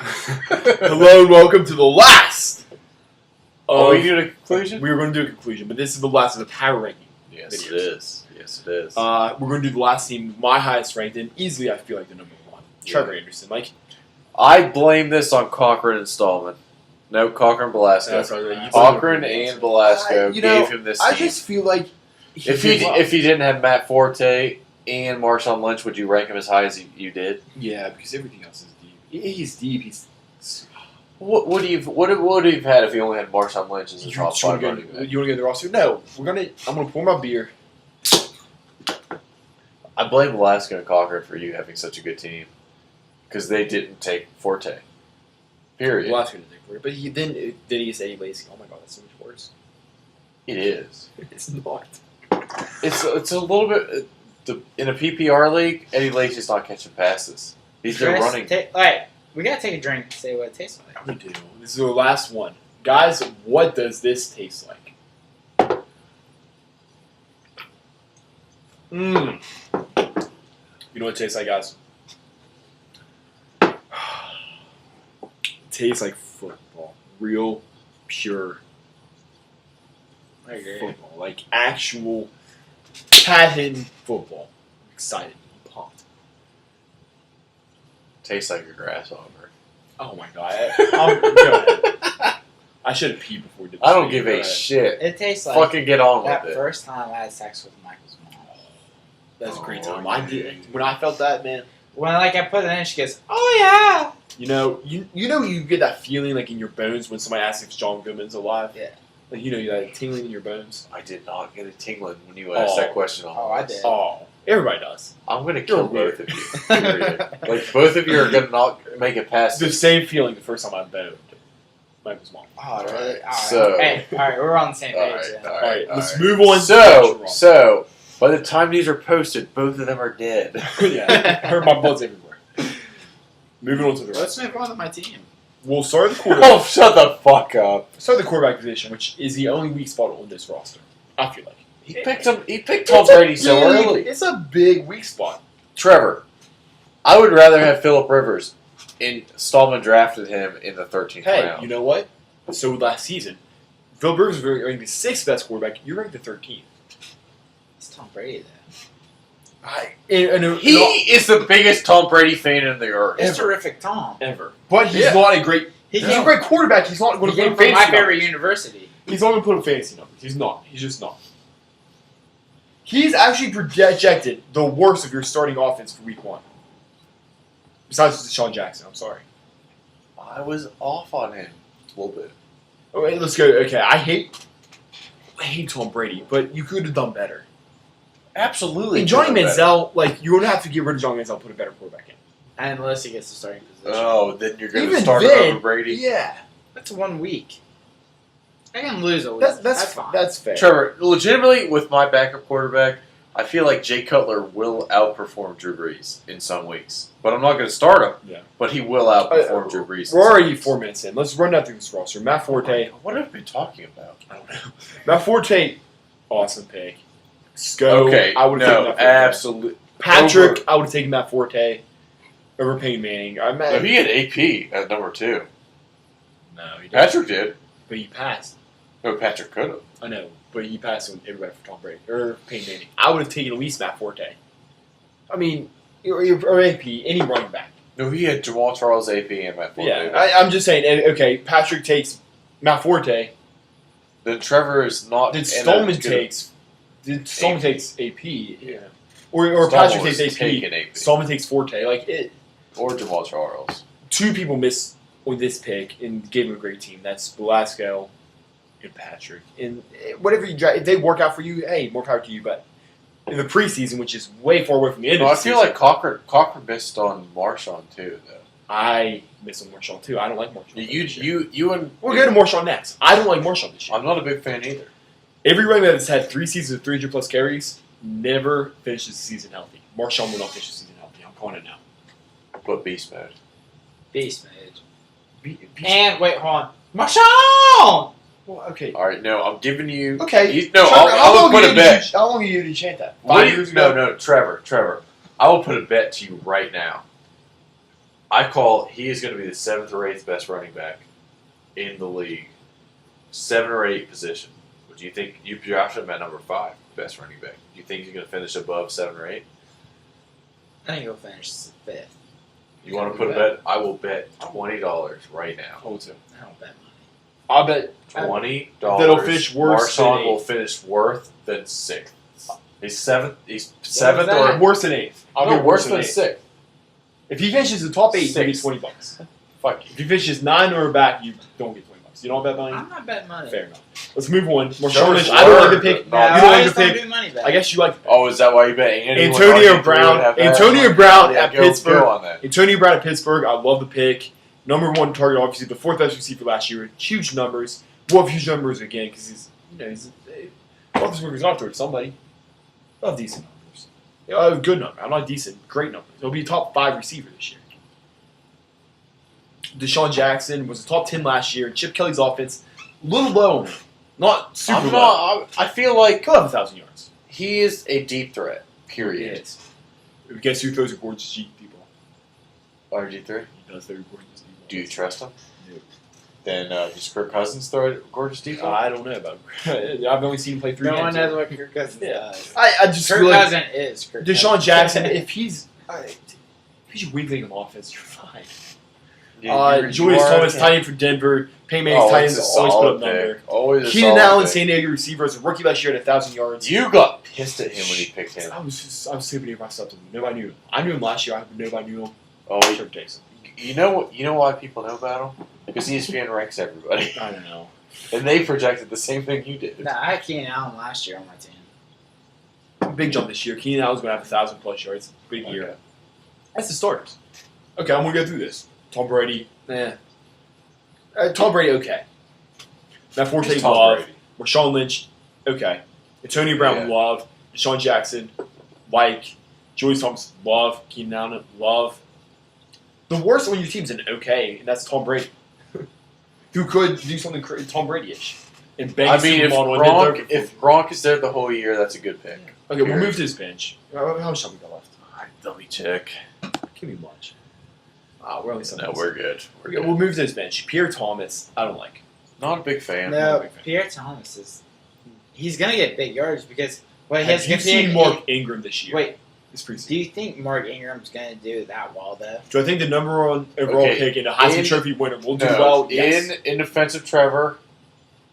Hello and welcome to the last. Are we doing a conclusion? We were going to do a conclusion, but this is the last of the power ranking. Yes, videos. it is. Yes, it is. We're going to do the last team, my highest ranked, and easily I feel like the number one. Trevor Anderson. I blame this on Cochran and Stallman. No, Cochran and Velasco. That's right. Cochran and Velasco gave him this team. I just feel like if he didn't have Matt Forte and Marshawn Lynch, would you rank him as high as you did? Yeah, because everything else is deep. He's deep. What would he have had if he only had Marshawn Lynch as a top 5 running back? You want to go to the roster? No. I'm gonna pour my beer. I blame Velasco and Cochran for you having such a good team because they didn't take Forte. Period. Velasco didn't take Forte, but then he gets Eddie Lacy. Oh my god, that's so much worse. It is. It's not. It's a little bit in a PPR league. Eddie Lacy's not catching passes. He's been running. Alright, we gotta take a drink to say what it tastes like. We do. This is the last one, guys. What does this taste like? You know what it tastes like, guys? It tastes like football. Real, pure football. Like actual pad-hidden football. I'm excited. I'm pumped. Tastes like a grasshopper. Oh my god. Go ahead. I should have peed before we did this. I don't give a shit. It tastes like Fucking get on that with it. first time I had sex with Michael's mom. That's a great time. I did. When I felt that, man. When I put it in, she goes, "Oh yeah." You know, you get that feeling like in your bones when somebody asks if John Goodman's alive. Yeah. Like that tingling in your bones. I did not get a tingling when you asked that question. I did. Oh, everybody does. I'm gonna kill both of you. Period. Like both of you are gonna not make it past The same feeling the first time I boned Michael's mom. Oh, really? All right. So- hey, all right, we're on the same page. then. All right, let's move on. So by the time these are posted, both of them are dead. Yeah, I heard my blood's everywhere. Moving on to the Let's rest. move on to my team. We'll start the quarterback. Oh, shut the fuck up! Start the quarterback position, which is the only weak spot on this roster. I feel like He picked Tom Brady so early. It's a big weak spot. Trevor, I would rather have Phillip Rivers. And Stallman drafted him in the 13th Hey, round. you know what? So last season, Phil Rivers was ranked the 6th best quarterback. You're ranked the 13th. It's Tom Brady then. He is the biggest Tom Brady fan in the earth. It's terrific, Tom. Ever. But he's not a great. He's a great quarterback. He's not going to He put came up from my fantasy favorite numbers. university. He's not going to put up fantasy numbers. He's not. He's just not. He's actually projected the worst of your starting offense for week 1. Besides Deshaun Jackson. I'm sorry. I was off on him a little bit. Okay, let's go. Okay, I hate Tom Brady, but you could have done better. Absolutely. And Johnny Manziel, you're going to have to get rid of Johnny Manziel and put a better quarterback in. Unless he gets the starting position. Oh, then you're going to Even start then, over Brady? Yeah. That's 1 week. I can lose a week. That's fine. That's fair. Trevor, legitimately, with my backup quarterback, I feel like Jay Cutler will outperform Drew Brees in some weeks. But I'm not going to start him. Yeah. But he will outperform Drew Brees. We're already 4 minutes in. Let's run down through this roster. Matt Forte. What have we been talking about? I don't know. Matt Forte, awesome pick. Go. Okay. I would have taken Matt Forte. Absolutely. Patrick, I would have taken Matt Forte over Peyton Manning. No, he had AP at number 2. No, he didn't. Patrick did. But he passed. No, Patrick could have. I know, but he passed on everybody for Tom Brady or Peyton Manning. I would have taken at least Matt Forte. I mean, or AP, any running back. No, he had Jamal Charles, AP, and Matt Forte. Yeah, I'm just saying. Okay, Patrick takes Matt Forte. Then Trevor is not. Did Stallman takes AP? Yeah. Or Patrick takes AP. Stallman takes Forte. Or Jamal Charles. 2 people missed on this pick and gave him a great team. That's Velasco and Patrick. And whatever you draft, if they work out for you, hey, more power to you. But in the preseason, which is way far away from the end of the season, I feel like Cochran missed on Marshawn too, though. I miss on Marshawn too. I don't like Marshawn. We'll go to Marshawn next. I don't like Marshawn this year. I'm not a big fan either. Every running back that's had 3 seasons of 300 plus carries never finishes the season healthy. Marshawn will not finish the season healthy. I'm calling it now. But beast mode. Beast mode. And wait, hold on. Marshawn! Well, okay. All right, no, I'm giving you. Okay. No, I'll put a bet. How long did you chant that? 5 years ago? No, Trevor. I will put a bet to you right now. I call he is going to be the 7th or 8th best running back in the league. 7 or 8 position. Would you think you drafted him at number 5, best running back? Do you think he's going to finish above 7 or 8? I think he'll finish 5th. You want to put a bet? I will bet $20 right now. Hold to. I don't bet money. I'll bet $20. that'll finish worse than Marshawn will 8th. finish worse than 6th. He's 7th. He's What 7th was that? or worse than 8th. I'll no, get worse than 8th. 6th. If he finishes the top 8, you get Six. $20. Fuck you. If he finishes 9 or back, you don't get $20. You don't bet money? I'm not betting money. Fair enough. Let's move on. Marshawn Trevor's Lynch, I don't like the word, pick. but No, not- You don't I like just the don't pick. do money bet. I guess you like the pick. Oh, is that why you bet? Antonio Brown at Pittsburgh. Go on that. Antonio Brown at Pittsburgh, I love the pick. Number 1 target, obviously, the 4th best receiver last year. Huge numbers. We'll have huge numbers again because he's Roethlisberger's off towards somebody. He'll have decent numbers. He'll have good numbers. I'm not decent, great numbers. He'll be a top 5 receiver this year. Deshaun Jackson was a top 10 last year. Chip Kelly's offense, a little low on him. Not super low. I feel like He'll have 1,000 yards. he is a deep threat. Period. Yes. Guess who throws a gorgeous deep people? RG3. He does throw gorgeous deep balls. Do you trust him? No. Then does Kirk Cousins throw a gorgeous deep ball? I don't know about him. I've only seen him play 3 No one games. knows what Kirk Cousins Yeah. does. I just Kirk feel like Cousins is Kirk Deshaun Cousins. Jackson, if he's your weak link on offense, you're fine. You Julius are- Thomas, tight end for Denver. Payne Manning's tight it's ends a always put solid up number. pick. Always a Keenan solid Allen, pick. San Diego receiver, as a rookie last year at 1,000 yards. You got pissed at him when he picked him. I was sleeping near myself. Nobody knew him. I knew him last year. Nobody knew him. Oh, Trevor Jackson. you know why people know about him? Because ESPN ranks everybody, I don't know. and they projected the same thing you did. No, I had Keenan Allen last year on my team. Big jump this year. Keenan Allen's going to have 1,000+ yards. Big year. Okay. That's the starters. Okay, I'm going to go through this. Tom Brady, Tom Brady, okay. Matt Forte, Who's Tom love. Brady? Marshawn Lynch, okay. Antonio Brown, Yeah. love. Deshaun Jackson, like. Julius Thomas, love. Keenan Allen, love. The worst on your team's an okay, and that's Tom Brady. Who could do something Tom Brady-ish. And bang I mean, Super Bowl and then throw for if Gronk is there the whole year, that's a good pick. Okay, we'll move to his bench. How much time we got left? Let me check. Give me much. We're only 7 No, we're good. We're Okay, good. we'll move to his bench. Pierre Thomas, I don't like. Not a big fan. No, big fan. Pierre Thomas is. He's gonna get big yards because what Have his you seen Mark Ingram this year? Wait, This preseason. do you think Mark Ingram's gonna do that well though? Do I think the number 1 overall Okay, pick and a Heisman in- Trophy winner will do No, well? Yes. in defense of Trevor,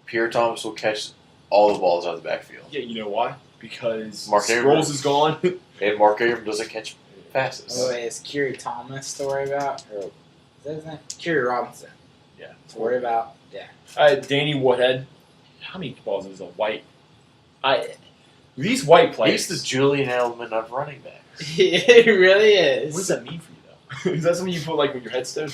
Pierre Thomas will catch all the balls out of the backfield. Yeah, you know why? Because Mark Sproles Ingram. is gone. And Mark Ingram doesn't catch passes. Oh, wait, is Kerry Thomas to worry about? Or is that his name? Kerry Robinson Yeah. to worry about? Yeah. Danny Woodhead. How many balls is a white? These white players. He's the Julian Edelman of running backs. It really is. What does that mean for you, though? Is that something you put like with your headstone?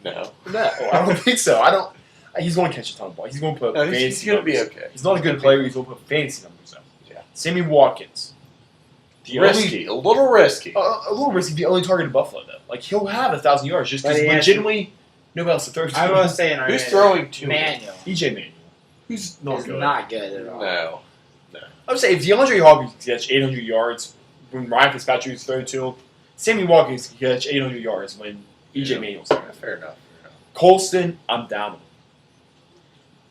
No. No, I don't think so. I don't. He's going to catch a ton of balls. He's going to put No, fantasy he's going to be numbers. okay. He's not a good player. He's going to put fantasy numbers up. Yeah. Sammy Watkins. The Risky. A little risky. A little risky. The only target in Buffalo, though. Like he'll have 1,000 yards just But because he has legitimately nobody else to throw to. I was saying Who's throwing to him? Manuel EJ Manuel. Who's not is good. not good at all. No. I would say if DeAndre Hopkins can catch 800 yards when Ryan Fitzpatrick is thrown to him, Sammy Watkins can catch 800 yards when EJ Yeah. Manuel's there. Fair enough. Colston, I'm down with him.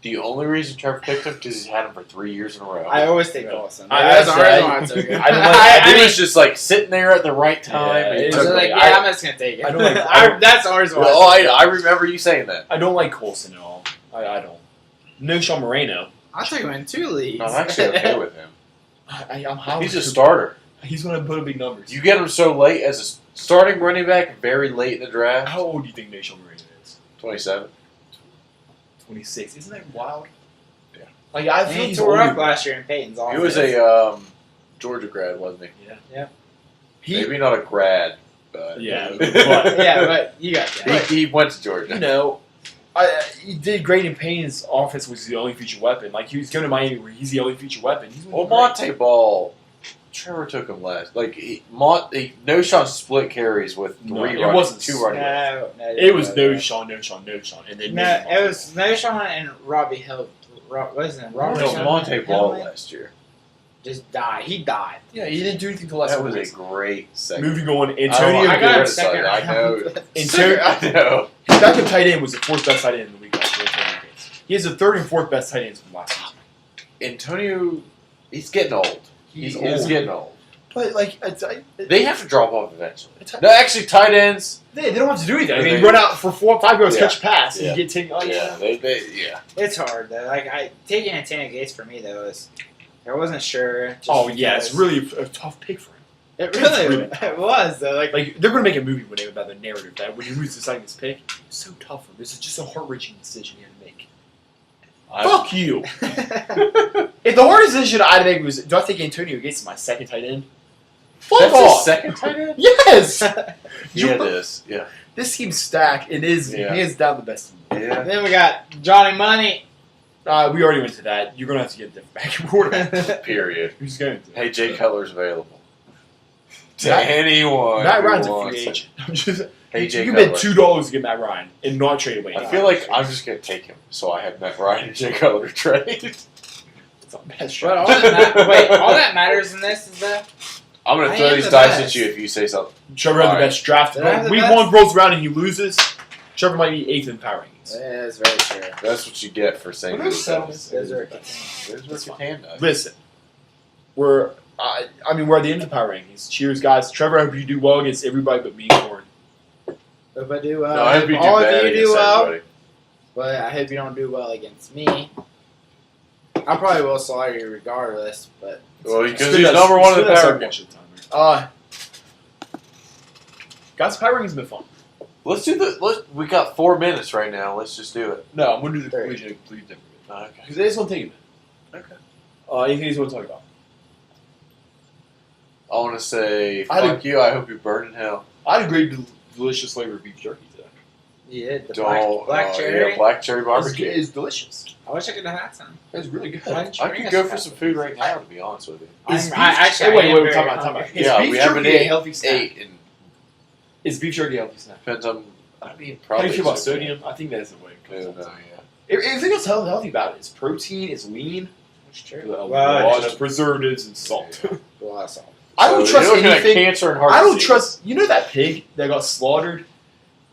The only reason Trevor picked him because he's had him for 3 years in a row. I always take Yeah. Colson. I That's said- the reason why I took him. I don't like- I I he was just like sitting there at the right time. Yeah, and he it's I was took like, him. yeah, I'm just gonna take it. I don't like- That's always why. Well, I remember you saying that. I don't like Colston at all. I don't. No Sean Moreno. I took him in 2 leagues. I'm actually okay with him. I'm how He's a starter. He's going to put up big numbers. You get him so late as a starting running back, very late in the draft. How old do you think No Sean Moreno is? 27. 26. Isn't that wild? Yeah. Like I And think he he's tore older. up last year in Peyton's He offense. was a Georgia grad, wasn't he? Yeah. Maybe not a grad, but Yeah, but- yeah, but you got that. he went to Georgia. You know, he did great in Payne's offense was the only feature weapon. Like he was going to Miami where he's the only feature weapon. He's Well, great. Monte Ball, Trevor took him last. Like No Sean split carries with No, three it running, wasn't. 2 running. backs. No, It was No Sean, and then No, maybe it was No Sean and Robbie Hill. What is it? Robert No, Hill- Monte Ball Hill- last year. just died. He died. Yeah, he didn't do anything till last That was week. a great segment. Moving on, I Antonio. I got him Good second side, I know. round. Antonio, I know. his backup tight end was the fourth best tight end in the league last year. Antonio Gates. He has the third and fourth best tight ends from last season. Antonio, he's getting old. He's He's old. getting old. But like, They have to drop off eventually. No, actually, tight ends. they don't have to do anything. I mean, They- you run out for 4 or 5 yards, Yeah. catch a pass, Yeah. and you get 10. Oh, Yeah, yeah. It's hard though. Like taking Antonio Gates for me though is I wasn't sure. Just Oh yeah, it's because- really a tough pick for him. It really really it was though. Like Like they're gonna make a movie one day about the narrative that when he was deciding this pick, it's so tough for him. This is just a heart-wrenching decision he had to make. Fuck you. If the hardest decision I had to make was, do I take Antonio Gates as my second tight end? Fuck That's off. his second tight end? Yes. Yeah, it is. Yeah. This team's stacked. It is hands down the best team. Yeah. then we got Johnny Money. We already went to that. You're gonna have to get a different backup quarterback. Period. Who's going to? Hey, Jay Cutler's available. To Matt- anyone. Matt who Ryan's a wants free it. agent. I'm just, Hey, Jay you Cutler. bet $2 to get Matt Ryan and not trade away. I feel like I'm just going to take him. So I have Matt Ryan and Jay Cutler trade. It's not bad But shot. all that matters in this is that I'm going I to throw am these the dice best. at you if you say something. Trevor had the Alright. best draft. Did I have But the week best? 1 rolls around and he loses. Trevor might be 8th in power rankings. yeah, that's very true. That's what you get for saying Well, there's those settlements. Those are There's That's what fine. Catan does. Listen, we're at the end of the power rankings. Cheers, guys. Trevor, I hope you do well against everybody but me and Corn. Hope I do well. No, I hope you do all bad of you against do well, everybody. but I hope you don't do well against me. I probably will slaughter you regardless, but Well, because Spin he's that- number one in spin the that power second rankings. timer. Guys, power rankings has been fun. Let's do the. We got 4 minutes right now. Let's just do it. No, I'm going to do the Great. conclusion completely different. Okay. Because it is one thing. Okay. Anything you want to talk about? I want to say, I fuck you. I hope you burn in hell. I had a great, delicious flavor of beef jerky today. yeah, the Don't- black cherry. Yeah, black cherry barbecue. It's delicious. I wish I could have had some. It's really good. Why didn't you I bring could us go some? for some food right now, to be honest with you. Is Actually, wait, I am very time out. hungry. Is Yeah, beef we haven't jerky a ate- healthy snack? 8 and Is beef jerky a healthy snack? depends on. I mean, How probably. do you feel about is okay. sodium? I think that's the way it No, comes no, out. yeah. Everything else healthy about it is protein, it's lean, That's true. a Well, lot just of preservatives and salt. a lot of salt. I don't So trust you're looking at anything. cancer and heart I don't disease. trust. You know that pig that got slaughtered,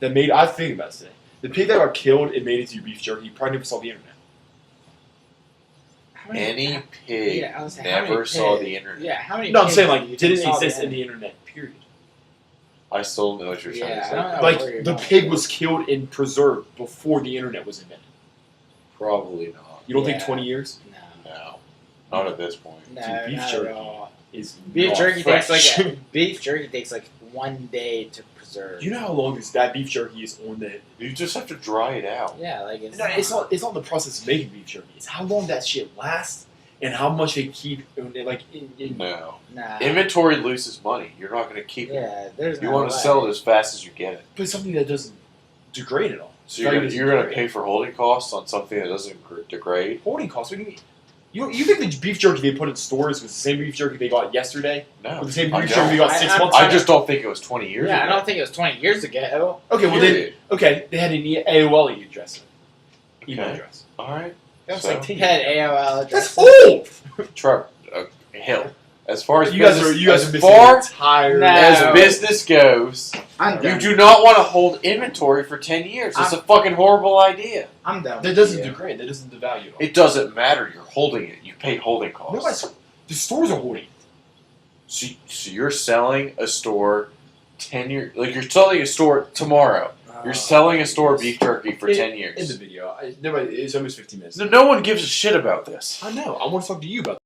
that made. I think about it today. The pig that got killed and made it to beef jerky. You probably never saw the internet. How many- Any pig Yeah, I was saying, how never many saw pigs- the internet. Yeah, how many? No, I'm pigs saying do like you didn't think saw exist the in the internet. Period. I still know what you're trying to Yeah, say. I don't know. Like where you're the going pig with was killed and preserved before the internet was invented. Probably not. You don't think Yeah. 20 years No, No, not at this point. no, Dude, beef not jerky. at all. is Beef not jerky fresh. takes like beef jerky takes like 1 day to preserve. You know how long that beef jerky is on the? You just have to dry it out. Yeah, like it's No, it's not. It's not the process of making beef jerky. It's how long that shit lasts and how much they keep. Like in No. Nah. Inventory loses money. You're not going to keep it. Yeah, there's. You no want to way. sell it as fast as you get it. but something that doesn't degrade at all. So you're going to pay for holding costs on something that doesn't degrade. Holding costs. What do you mean? You think the beef jerky they put in stores was the same beef jerky they got yesterday? No, Or the same I beef jerky they don't. got 6 I- months I ago? just don't think it was 20 years Yeah, ago. I don't think it was 20 years ago. Okay, well then, Period. okay, they had an AOL address. Email Okay. address. All right. That was So? like 10 He years had ago. AOL address. That's old. Trevor, hell. As far as You guys business, are as missing far the entire. No. as business goes, I'm you done. do not want to hold inventory for 10 years. It's a fucking horrible idea. I'm done. That with doesn't you. degrade. That doesn't devalue at all. It doesn't matter. You're holding it. You pay holding costs. Nobody's. The stores are hoarding. So you're selling a store 10 years. Like you're selling a store tomorrow. You're selling a store beef jerky for 10 In years. the video, nobody. It's almost 15 minutes. No one gives a shit about this. I know. I want to talk to you about.